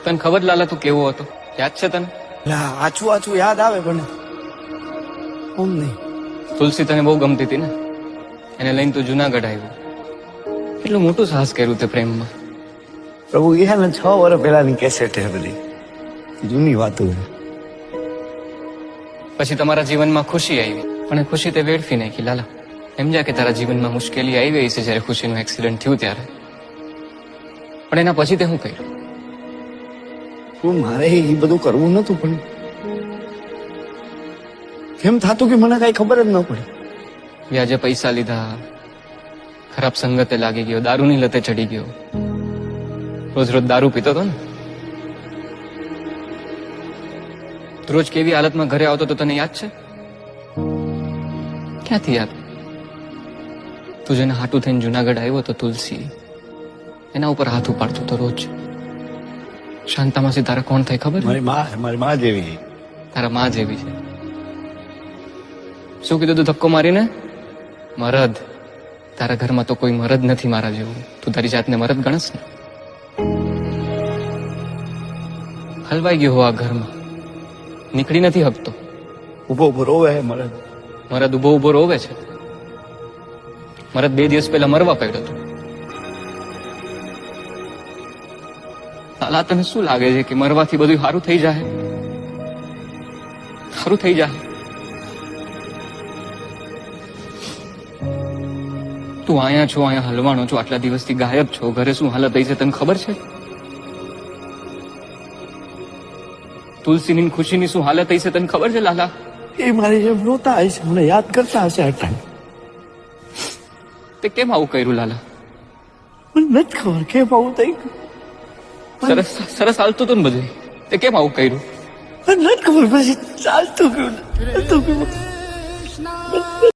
તને ખબર લાલા તું કેવો હતો? યાદ છે તને? આછું આછું યાદ આવે પણ ઓમ નહીં. તુલસી તને બહુ ગમતી હતી ને, એને લઈને તું જુનાગઢ આવ્યો. કેટલું મોટું સાહસ કર્યું તે પ્રેમમાં. પ્રભુ એ હે ને 6 વર્ષ પહેલાની કેસેટ હે બધી, જૂની વાતો છે. પછી તમારા જીવનમાં ખુશી આવી, પણ એ ખુશી તે વેડફી નાખી લાલા. સમજ્યા કે તારા જીવનમાં મુશ્કેલી આવી છે જયારે ખુશીનું એક્સિડન્ટ થયું ત્યારે. પણ એના પછી તે શું કર્યું? શું મારે એ બધું કરવું નતું, પણ કેમ થાતું કે મને કઈ ખબર જ ન પડી. વ્યાજે પૈસા લીધા, ખરાબ સંગતે લાગી ગયો, દારૂની લતે ચડી ગયો, રોજ રોજ દારૂ પીતો હતો ને. રોજ કેવી હાલતમાં ઘરે આવતો તો તને યાદ છે? ક્યાંથી યાદ? તું જેને હાટું થઈને જુનાગઢ આવ્યો તો તુલસી, એના ઉપર હાથ ઉપાડતો તો રોજ. શાંતામાસી તારા કોણ થાય ખબર? મારી માં જેવી. તારા માં જેવી છે. શું કીધું તું ધક્કો મારીને? મરદ. તારા ઘરમાં તો કોઈ મરદ નથી મારા જેવું. તું તારી જાતને મરદ ગણસ ને. હલવાઈ ગયો હો આ ઘરમાં, નીકળી નથી હકતો. ઉભો ઉભો રોવે હે મરદ. મરદ ઉભો ઉભો રોવે છે. મરદ 2 દિવસ પહેલા મરવા પડ્યો હતો. લાલા તને શું લાગે છે કે મરવાથી બધું સારું થઈ જાય? સારું થઈ જાય? તું અહીંયા છો, અહીંયા હલવાનો છો, આટલા દિવસથી ગાયબ છો. ઘરે શું હાલત થઈ છે તને ખબર છે? તુલસીની ખુશીની શું હાલત થઈ છે તને ખબર છે લાલા? એ મારી જેમ રોતા હશે, મને યાદ કરતા હશે આ ટાઈમ. તે કેમ આવું કર્યું લાલા? મને નથી ખબર કેમ આવું થઈ ગયું. સરસ સરસ હાલતું હતું ને બધું, તે કેમ આવું કર્યું? મને નથી ખબર, પછી ચાલતું ગયું.